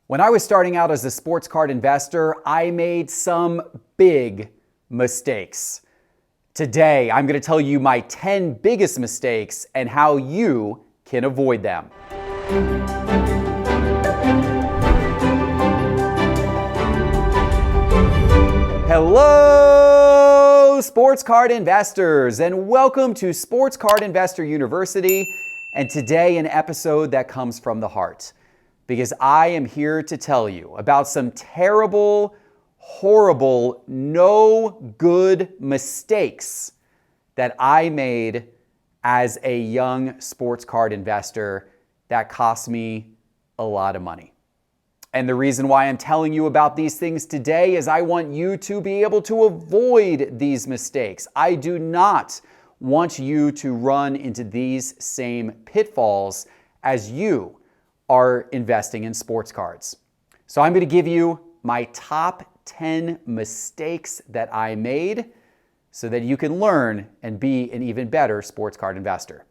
When I was starting out as a sports card investor, I made some big mistakes. Today, I'm going to tell you my 10 biggest mistakes and how you can avoid them. Hello, sports card investors, and welcome to Sports Card Investor University. And today, an episode that comes from the heart, because I am here to tell you about some terrible, horrible, no good mistakes that I made as a young sports card investor that cost me a lot of money. And the reason why I'm telling you about these things today is I want you to be able to avoid these mistakes. I do not want you to run into these same pitfalls as you are investing in sports cards. So I'm going to give you my top 10 mistakes that I made so that you can learn and be an even better sports card investor.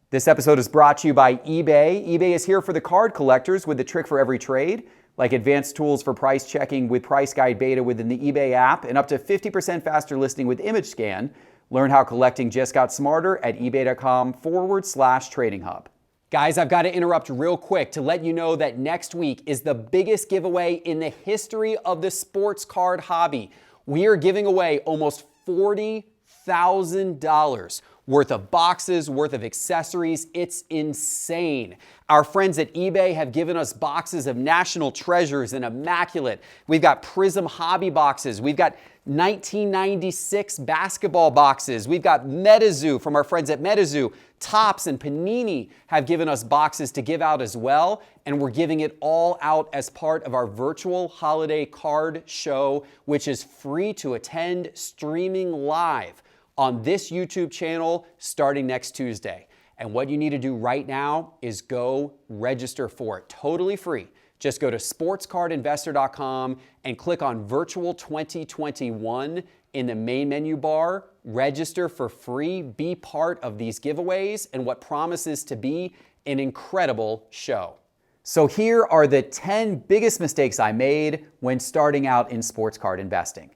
This episode is brought to you by eBay. eBay is here for the card collectors with the trick for every trade, like advanced tools for price checking with Price Guide Beta within the eBay app and up to 50% faster listing with Image Scan. Learn how collecting just got smarter at ebay.com/trading hub. Guys, I've got to interrupt real quick to let you know that next week is the biggest giveaway in the history of the sports card hobby. We are giving away almost $40,000 worth of boxes, worth of accessories. It's insane. Our friends at eBay have given us boxes of national treasures and immaculate. We've got Prism hobby boxes. We've got 1996 basketball boxes. We've got MetaZoo from our friends at MetaZoo. Topps and Panini have given us boxes to give out as well, and we're giving it all out as part of our virtual holiday card show, which is free to attend, streaming live on this YouTube channel starting next Tuesday. And what you need to do right now is go register for it, totally free. Just go to sportscardinvestor.com and click on Virtual 2021 in the main menu bar. Register for free, be part of these giveaways and what promises to be an incredible show. So here are the 10 biggest mistakes I made when starting out in sports card investing.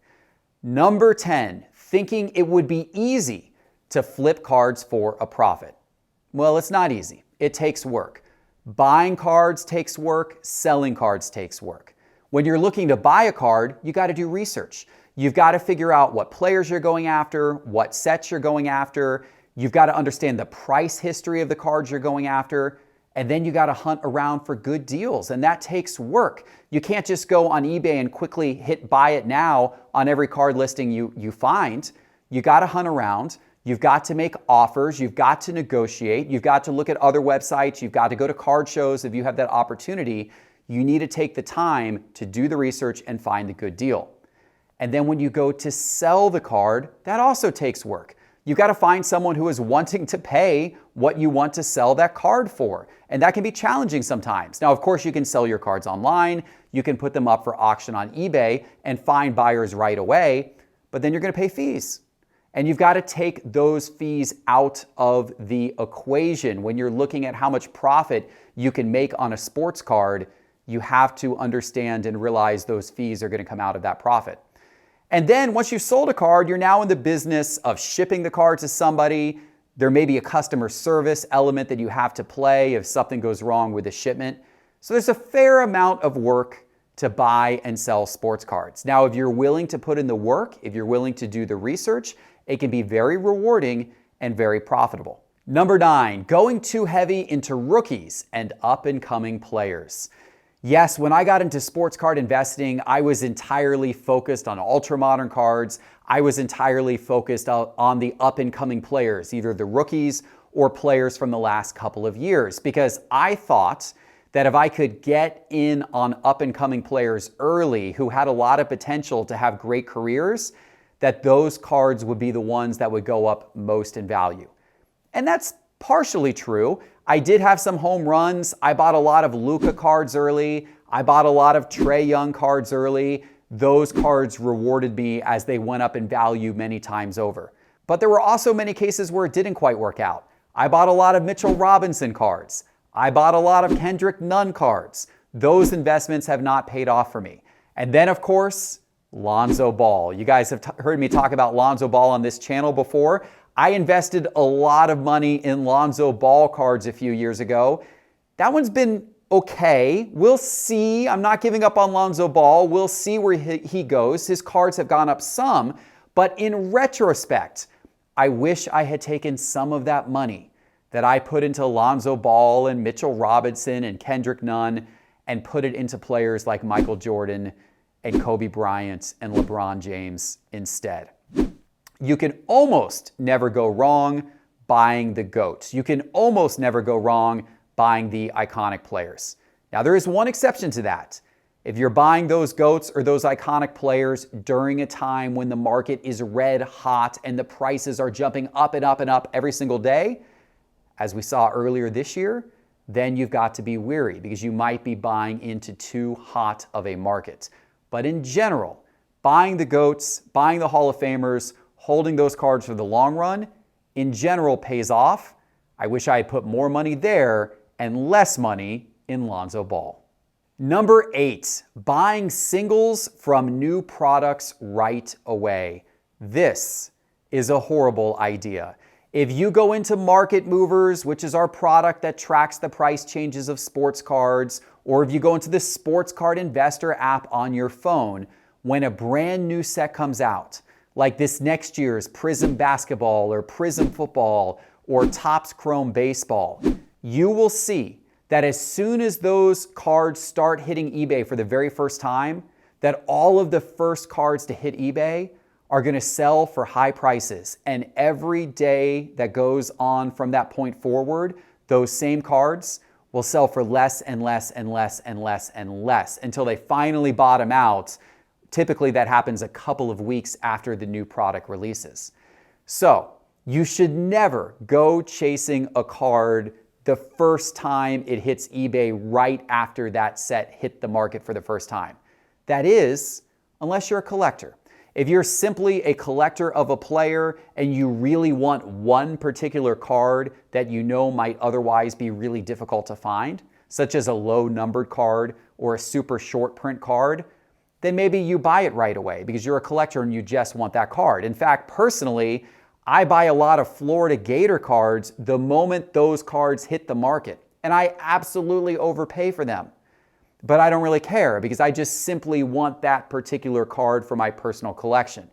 Number 10, thinking it would be easy to flip cards for a profit. Well, it's not easy. It takes work. Buying cards takes work, selling cards takes work. When you're looking to buy a card, you got to do research. You've got to figure out what players you're going after, what sets you're going after. You've got to understand the price history of the cards you're going after. And then you got to hunt around for good deals. And that takes work. You can't just go on eBay and quickly hit buy it now on every card listing you find. You got to hunt around. You've got to make offers. You've got to negotiate. You've got to look at other websites. You've got to go to card shows if you have that opportunity. You need to take the time to do the research and find the good deal. And then when you go to sell the card, that also takes work. You've got to find someone who is wanting to pay what you want to sell that card for. And that can be challenging sometimes. Now, of course, you can sell your cards online. You can put them up for auction on eBay and find buyers right away. But then you're going to pay fees. And you've got to take those fees out of the equation. When you're looking at how much profit you can make on a sports card, you have to understand and realize those fees are going to come out of that profit. And then once you've sold a card, you're now in the business of shipping the card to somebody. There may be a customer service element that you have to play if something goes wrong with the shipment. So there's a fair amount of work to buy and sell sports cards. Now, if you're willing to put in the work, if you're willing to do the research, it can be very rewarding and very profitable. Number 9, going too heavy into rookies and up-and-coming players. Yes, when I got into sports card investing, I was entirely focused on ultra-modern cards. I was entirely focused on the up-and-coming players, either the rookies or players from the last couple of years, because I thought that if I could get in on up-and-coming players early who had a lot of potential to have great careers, that those cards would be the ones that would go up most in value. And that's partially true. I did have some home runs. I bought a lot of Luka cards early. I bought a lot of Trae Young cards early. Those cards rewarded me as they went up in value many times over. But there were also many cases where it didn't quite work out. I bought a lot of Mitchell Robinson cards. I bought a lot of Kendrick Nunn cards. Those investments have not paid off for me. And then, of course, Lonzo Ball. You guys have heard me talk about Lonzo Ball on this channel before. I invested a lot of money in Lonzo Ball cards a few years ago. That one's been okay. We'll see. I'm not giving up on Lonzo Ball. We'll see where he goes. His cards have gone up some, but in retrospect, I wish I had taken some of that money that I put into Lonzo Ball and Mitchell Robinson and Kendrick Nunn and put it into players like Michael Jordan and Kobe Bryant and LeBron James instead. You can almost never go wrong buying the GOATs. You can almost never go wrong buying the iconic players. Now, there is one exception to that. If you're buying those GOATs or those iconic players during a time when the market is red hot and the prices are jumping up and up and up every single day, as we saw earlier this year, then you've got to be wary because you might be buying into too hot of a market. But in general, buying the GOATs, buying the Hall of Famers, holding those cards for the long run, in general pays off. I wish I had put more money there and less money in Lonzo Ball. Number 8, buying singles from new products right away. This is a horrible idea. If you go into Market Movers, which is our product that tracks the price changes of sports cards, or if you go into the Sports Card Investor app on your phone, when a brand new set comes out, like this next year's Prism Basketball or Prism Football or Topps Chrome Baseball, you will see that as soon as those cards start hitting eBay for the very first time, that all of the first cards to hit eBay are going to sell for high prices. And every day that goes on from that point forward, those same cards will sell for less and less and less and less and less until they finally bottom out. Typically, that happens a couple of weeks after the new product releases. So you should never go chasing a card the first time it hits eBay right after that set hit the market for the first time. That is, unless you're a collector. If you're simply a collector of a player and you really want one particular card that you know might otherwise be really difficult to find, such as a low numbered card or a super short print card, then maybe you buy it right away because you're a collector and you just want that card. In fact, personally, I buy a lot of Florida Gator cards the moment those cards hit the market, and I absolutely overpay for them. But I don't really care because I just simply want that particular card for my personal collection.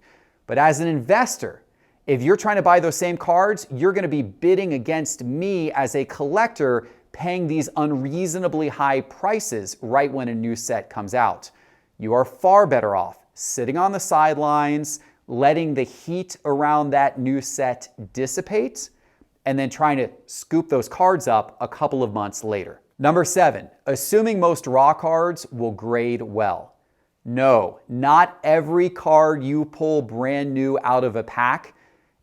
But as an investor, if you're trying to buy those same cards, you're going to be bidding against me as a collector, paying these unreasonably high prices right when a new set comes out. You are far better off sitting on the sidelines, letting the heat around that new set dissipate, and then trying to scoop those cards up a couple of months later. Number 7, assuming most raw cards will grade well. No, not every card you pull brand new out of a pack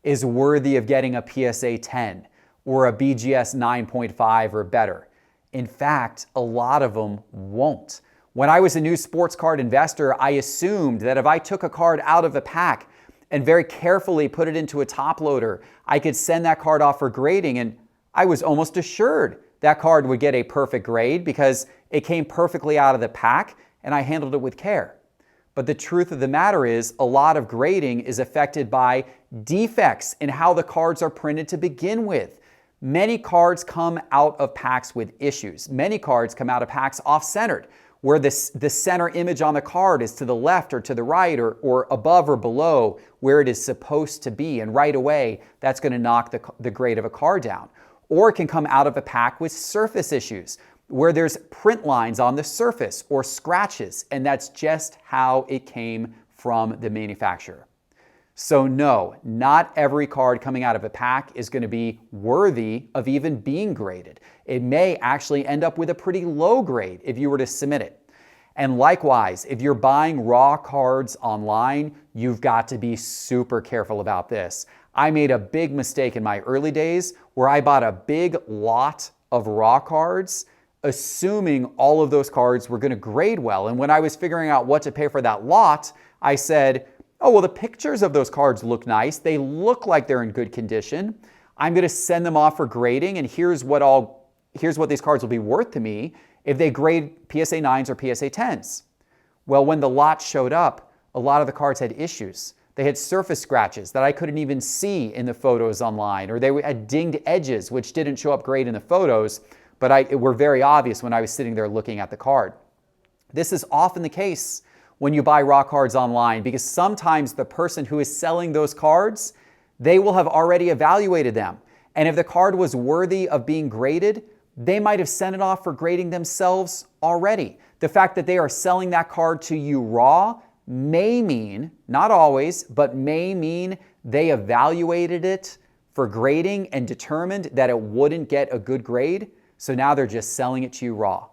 is worthy of getting a PSA 10 or a BGS 9.5 or better. In fact, a lot of them won't. When I was a new sports card investor, I assumed that if I took a card out of a pack and very carefully put it into a top loader, I could send that card off for grading, and I was almost assured that card would get a perfect grade because it came perfectly out of the pack and I handled it with care. But the truth of the matter is, a lot of grading is affected by defects in how the cards are printed to begin with. Many cards come out of packs with issues. Many cards come out of packs off-centered, where the center image on the card is to the left or to the right or above or below where it is supposed to be. And right away, that's going to knock the grade of a card down. Or it can come out of a pack with surface issues, where there's print lines on the surface or scratches, and that's just how it came from the manufacturer. So no, not every card coming out of a pack is going to be worthy of even being graded. It may actually end up with a pretty low grade if you were to submit it. And likewise, if you're buying raw cards online, you've got to be super careful about this. I made a big mistake in my early days where I bought a big lot of raw cards, assuming all of those cards were going to grade well. And when I was figuring out what to pay for that lot, I said, oh, well, the pictures of those cards look nice. They look like they're in good condition. I'm going to send them off for grading, and here's what these cards will be worth to me. if they grade PSA 9s or PSA 10s. Well, when the lot showed up, a lot of the cards had issues. They had surface scratches that I couldn't even see in the photos online, or they had dinged edges, which didn't show up great in the photos, but were very obvious when I was sitting there looking at the card. This is often the case when you buy raw cards online, because sometimes the person who is selling those cards, they will have already evaluated them. And if the card was worthy of being graded, they might have sent it off for grading themselves already. The fact that they are selling that card to you raw may mean, not always, but may mean they evaluated it for grading and determined that it wouldn't get a good grade. So now they're just selling it to you raw.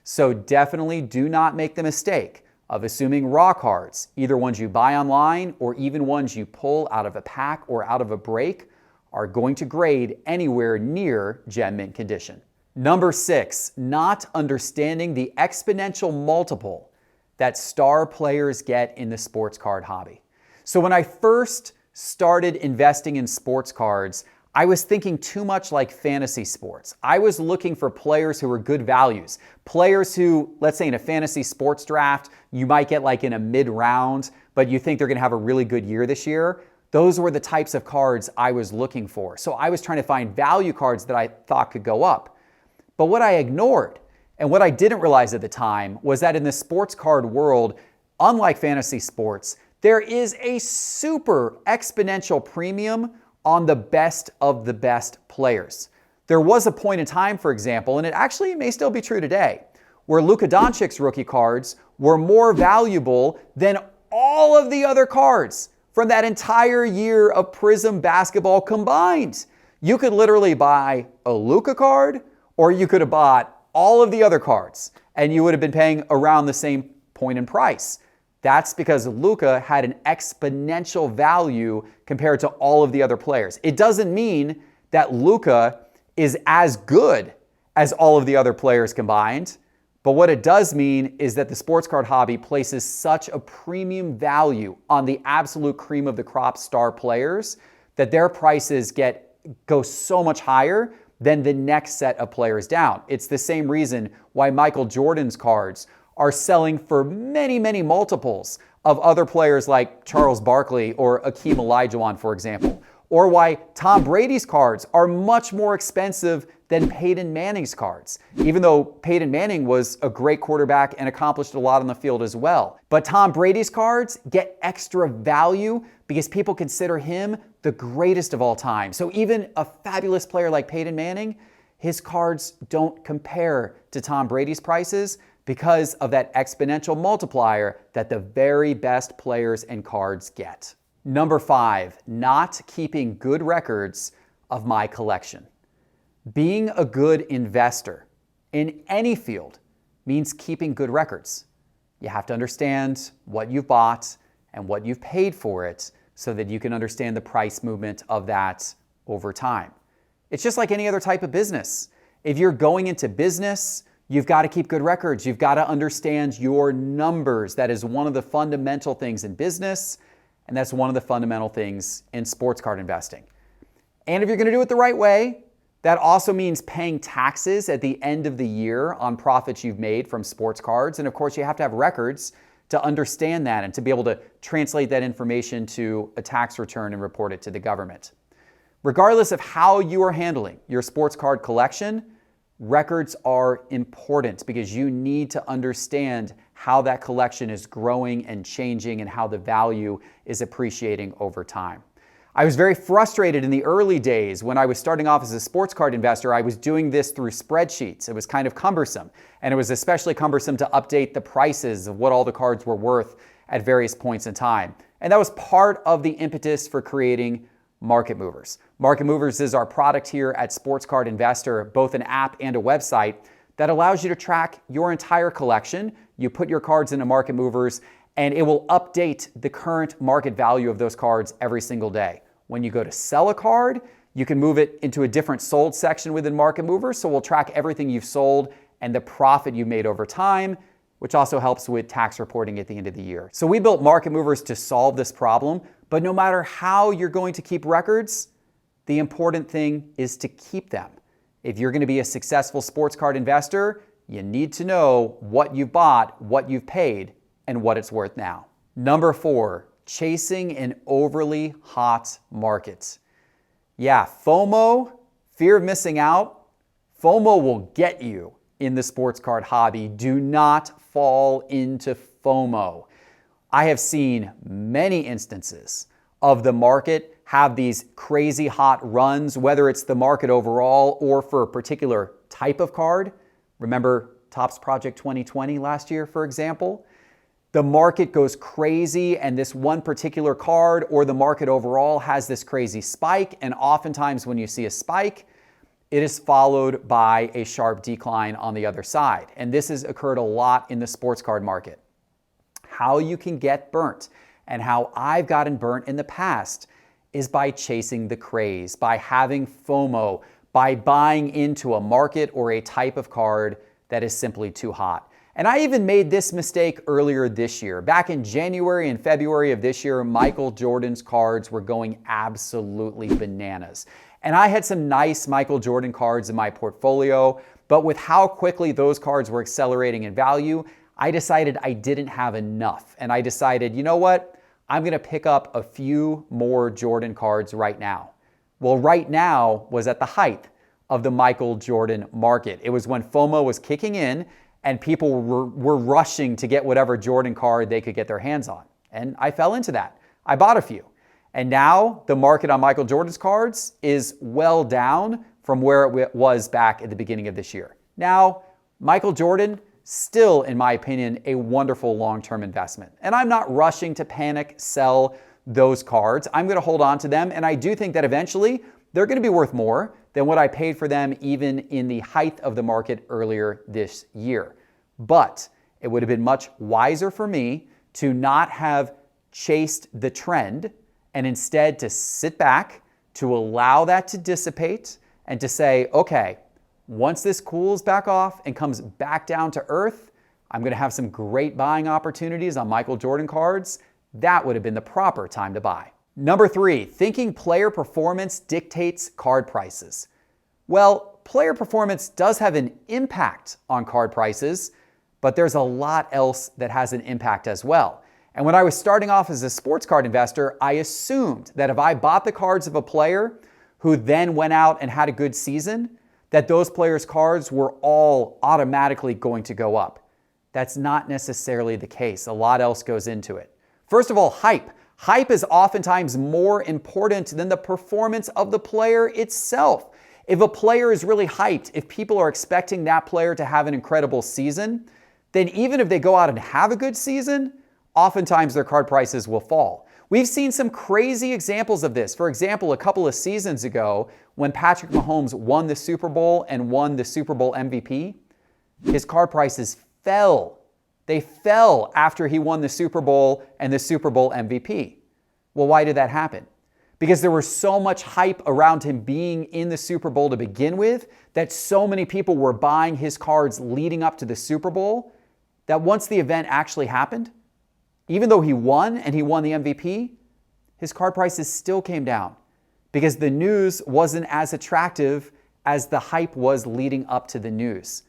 So definitely do not make the mistake of assuming raw cards, either ones you buy online or even ones you pull out of a pack or out of a break, are going to grade anywhere near gem mint condition. Number 6, not understanding the exponential multiple that star players get in the sports card hobby. So when I first started investing in sports cards, I was thinking too much like fantasy sports. I was looking for players who were good values. Players who, let's say in a fantasy sports draft, you might get like in a mid-round, but you think they're gonna have a really good year this year. Those were the types of cards I was looking for. So I was trying to find value cards that I thought could go up. But what I ignored, and what I didn't realize at the time, was that in the sports card world, unlike fantasy sports, there is a super exponential premium on the best of the best players. There was a point in time, for example, and it actually may still be true today, where Luka Doncic's rookie cards were more valuable than all of the other cards from that entire year of Prism basketball combined. You could literally buy a Luka card, or you could have bought all of the other cards, and you would have been paying around the same point in price. That's because Luka had an exponential value compared to all of the other players. It doesn't mean that Luka is as good as all of the other players combined, but what it does mean is that the sports card hobby places such a premium value on the absolute cream of the crop star players that their prices go so much higher than the next set of players down. It's the same reason why Michael Jordan's cards are selling for many, many multiples of other players like Charles Barkley or Akeem Olajuwon, for example, or why Tom Brady's cards are much more expensive than Peyton Manning's cards, even though Peyton Manning was a great quarterback and accomplished a lot on the field as well. But Tom Brady's cards get extra value because people consider him the greatest of all time. So even a fabulous player like Peyton Manning, his cards don't compare to Tom Brady's prices because of that exponential multiplier that the very best players and cards get. Number 5, not keeping good records of my collection. Being a good investor in any field means keeping good records. You have to understand what you've bought and what you've paid for it so that you can understand the price movement of that over time. It's just like any other type of business. If you're going into business, you've got to keep good records. You've got to understand your numbers. That is one of the fundamental things in business, and that's one of the fundamental things in sports card investing. And if you're going to do it the right way, that also means paying taxes at the end of the year on profits you've made from sports cards. And of course, you have to have records to understand that and to be able to translate that information to a tax return and report it to the government. Regardless of how you are handling your sports card collection, records are important because you need to understand how that collection is growing and changing and how the value is appreciating over time. I was very frustrated in the early days when I was starting off as a sports card investor. I was doing this through spreadsheets. It was kind of cumbersome, and it was especially cumbersome to update the prices of what all the cards were worth at various points in time. And that was part of the impetus for creating Market Movers. Market Movers is our product here at Sports Card Investor, both an app and a website that allows you to track your entire collection. You put your cards into Market Movers, and it will update the current market value of those cards every single day. When you go to sell a card, you can move it into a different sold section within Market Movers, so we'll track everything you've sold and the profit you've made over time, which also helps with tax reporting at the end of the year. So we built Market Movers to solve this problem, but no matter how you're going to keep records, the important thing is to keep them. If you're going to be a successful sports card investor, you need to know what you bought, what you've paid, and what it's worth now. Number 4, chasing an overly hot market. Yeah, FOMO, fear of missing out, FOMO will get you in the sports card hobby. Do not fall into FOMO. I have seen many instances of the market have these crazy hot runs, whether it's the market overall or for a particular type of card. Remember Topps Project 2020 last year, for example? The market goes crazy and this one particular card or the market overall has this crazy spike. And oftentimes when you see a spike, it is followed by a sharp decline on the other side. And this has occurred a lot in the sports card market. How you can get burnt and how I've gotten burnt in the past is by chasing the craze, by having FOMO, by buying into a market or a type of card that is simply too hot. And I even made this mistake earlier this year. Back in January and February of this year, Michael Jordan's cards were going absolutely bananas. And I had some nice Michael Jordan cards in my portfolio, but with how quickly those cards were accelerating in value, I decided I didn't have enough. And I decided, you know what? I'm gonna pick up a few more Jordan cards right now. Well, right now was at the height of the Michael Jordan market. It was when FOMO was kicking in and people were rushing to get whatever Jordan card they could get their hands on. And I fell into that. I bought a few. And now the market on Michael Jordan's cards is well down from where it was back at the beginning of this year. Now, Michael Jordan, still, in my opinion, a wonderful long-term investment. And I'm not rushing to panic sell those cards. I'm going to hold on to them. And I do think that eventually they're going to be worth more than what I paid for them even in the height of the market earlier this year. But it would have been much wiser for me to not have chased the trend and instead to sit back, to allow that to dissipate and to say, okay, once this cools back off and comes back down to earth, I'm going to have some great buying opportunities on Michael Jordan cards. That would have been the proper time to buy. Number 3, thinking player performance dictates card prices. Well, player performance does have an impact on card prices, but there's a lot else that has an impact as well. And when I was starting off as a sports card investor, I assumed that if I bought the cards of a player who then went out and had a good season, that those players' cards were all automatically going to go up. That's not necessarily the case. A lot else goes into it. First of all, hype. Hype is oftentimes more important than the performance of the player itself. If a player is really hyped, if people are expecting that player to have an incredible season, then even if they go out and have a good season, oftentimes their card prices will fall. We've seen some crazy examples of this. For example, a couple of seasons ago, when Patrick Mahomes won the Super Bowl and won the Super Bowl MVP, his card prices fell. They fell after he won the Super Bowl and the Super Bowl MVP. Well, why did that happen? Because there was so much hype around him being in the Super Bowl to begin with, that so many people were buying his cards leading up to the Super Bowl, that once the event actually happened, even though he won and he won the MVP, his card prices still came down because the news wasn't as attractive as the hype was leading up to the news.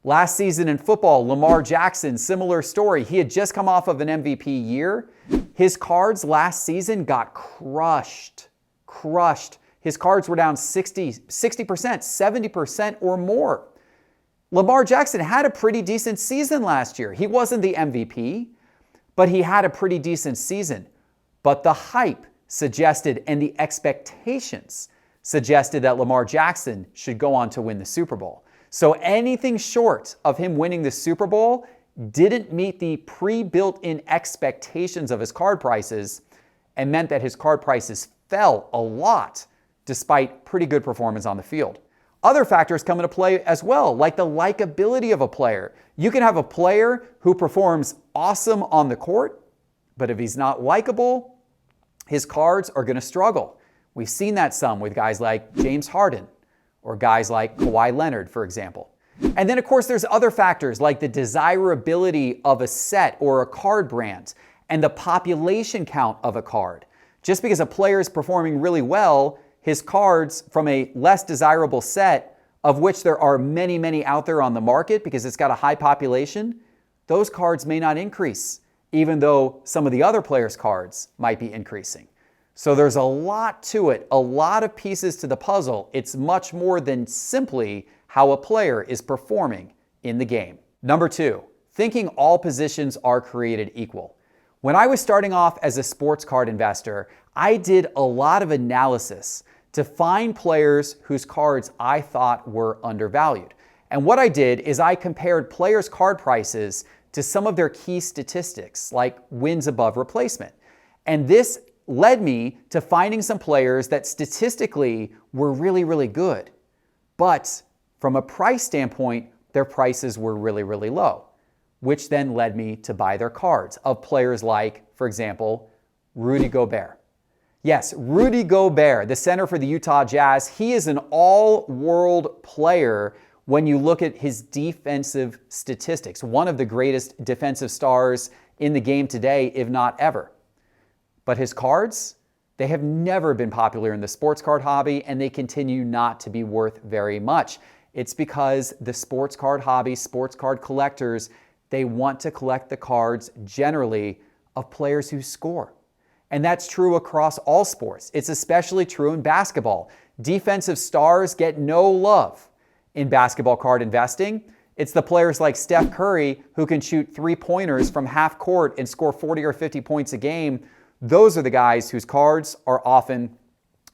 Last season in football, Lamar Jackson, similar story. He had just come off of an MVP year. His cards last season got crushed. His cards were down 60%, 70% or more. Lamar Jackson had a pretty decent season last year. He wasn't the MVP, but he had a pretty decent season. But the hype suggested and the expectations suggested that Lamar Jackson should go on to win the Super Bowl. So anything short of him winning the Super Bowl didn't meet the pre-built-in expectations of his card prices and meant that his card prices fell a lot despite pretty good performance on the field. Other factors come into play as well, like the likability of a player. You can have a player who performs awesome on the court, but if he's not likable, his cards are going to struggle. We've seen that some with guys like James Harden or guys like Kawhi Leonard, for example. And then, of course, there's other factors like the desirability of a set or a card brand and the population count of a card. Just because a player is performing really well, his cards from a less desirable set of which there are many, many out there on the market because it's got a high population, those cards may not increase, even though some of the other players' cards might be increasing. So there's a lot to it, a lot of pieces to the puzzle. It's much more than simply how a player is performing in the game. Number 2, thinking all positions are created equal. When I was starting off as a sports card investor, I did a lot of analysis to find players whose cards I thought were undervalued. And what I did is I compared players' card prices to some of their key statistics, like wins above replacement. And this led me to finding some players that statistically were really, really good. But from a price standpoint, their prices were really, really low, which then led me to buy their cards of players like, for example, Rudy Gobert. Yes, Rudy Gobert, the center for the Utah Jazz, he is an all-world player when you look at his defensive statistics. One of the greatest defensive stars in the game today, if not ever. But his cards, they have never been popular in the sports card hobby, and they continue not to be worth very much. It's because the sports card hobby, sports card collectors, they want to collect the cards generally of players who score. And that's true across all sports. It's especially true in basketball. Defensive stars get no love in basketball card investing. It's the players like Steph Curry who can shoot three-pointers from half court and score 40 or 50 points a game. Those are the guys whose cards are often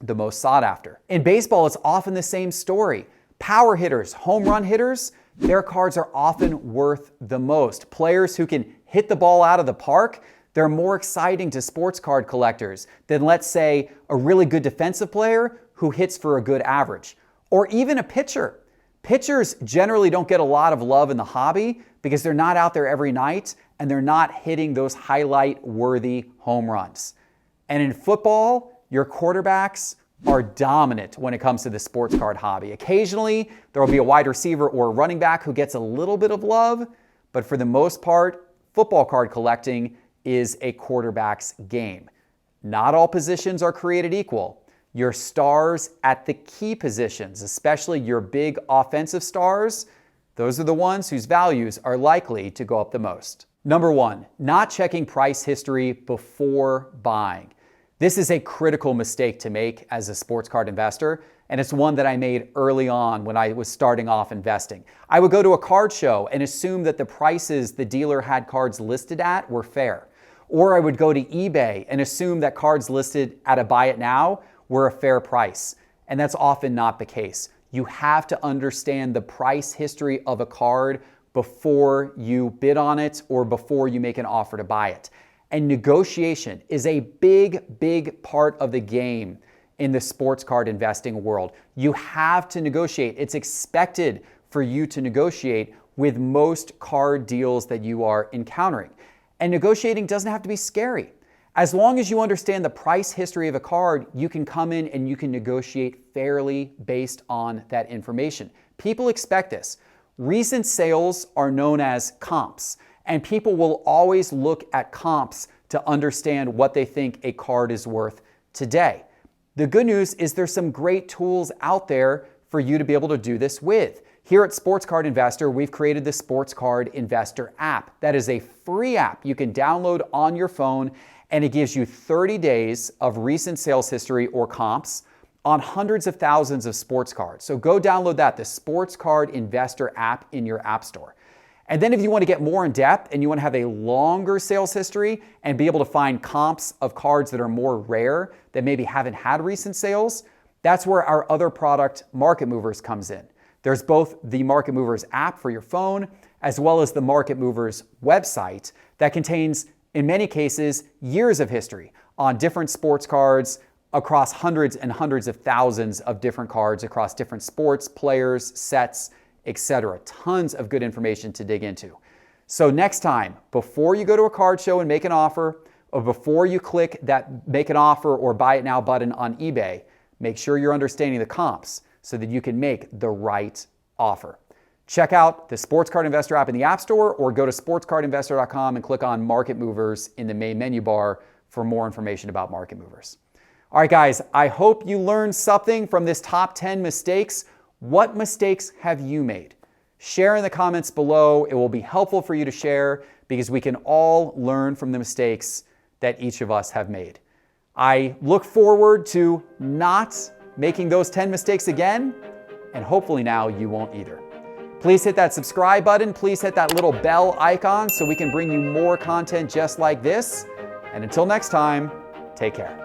the most sought after. In baseball, it's often the same story. Power hitters, home run hitters, their cards are often worth the most. Players who can hit the ball out of the park, they're more exciting to sports card collectors than, let's say, a really good defensive player who hits for a good average. Or even a pitcher. Pitchers generally don't get a lot of love in the hobby because they're not out there every night and they're not hitting those highlight-worthy home runs. And in football, your quarterbacks are dominant when it comes to the sports card hobby. Occasionally, there will be a wide receiver or a running back who gets a little bit of love, but for the most part, football card collecting is a quarterback's game. Not all positions are created equal. Your stars at the key positions, especially your big offensive stars, those are the ones whose values are likely to go up the most. Number 1, not checking price history before buying. This is a critical mistake to make as a sports card investor, and it's one that I made early on when I was starting off investing. I would go to a card show and assume that the prices the dealer had cards listed at were fair. Or I would go to eBay and assume that cards listed at a buy it now were a fair price. And that's often not the case. You have to understand the price history of a card before you bid on it or before you make an offer to buy it. And negotiation is a big, big part of the game in the sports card investing world. You have to negotiate. It's expected for you to negotiate with most card deals that you are encountering. And negotiating doesn't have to be scary. As long as you understand the price history of a card, you can come in and you can negotiate fairly based on that information. People expect this. Recent sales are known as comps, and people will always look at comps to understand what they think a card is worth today. The good news is there's some great tools out there for you to be able to do this with. Here at Sports Card Investor, we've created the Sports Card Investor app. That is a free app you can download on your phone, and it gives you 30 days of recent sales history or comps on hundreds of thousands of sports cards. So go download that, the Sports Card Investor app in your app store. And then if you want to get more in depth and you want to have a longer sales history and be able to find comps of cards that are more rare that maybe haven't had recent sales, that's where our other product, Market Movers, comes in. There's both the Market Movers app for your phone as well as the Market Movers website that contains, in many cases, years of history on different sports cards across hundreds and hundreds of thousands of different cards across different sports, players, sets, etc. Tons of good information to dig into. So next time, before you go to a card show and make an offer, or before you click that make an offer or buy it now button on eBay, make sure you're understanding the comps so that you can make the right offer. Check out the Sports Card Investor app in the App Store or go to sportscardinvestor.com and click on Market Movers in the main menu bar for more information about Market Movers. All right, guys, I hope you learned something from this top 10 mistakes What mistakes have you made? Share in the comments below. It will be helpful for you to share because we can all learn from the mistakes that each of us have made. I look forward to not making those 10 mistakes again, and hopefully now you won't either. Please hit that subscribe button. Please hit that little bell icon so we can bring you more content just like this. And until next time, take care.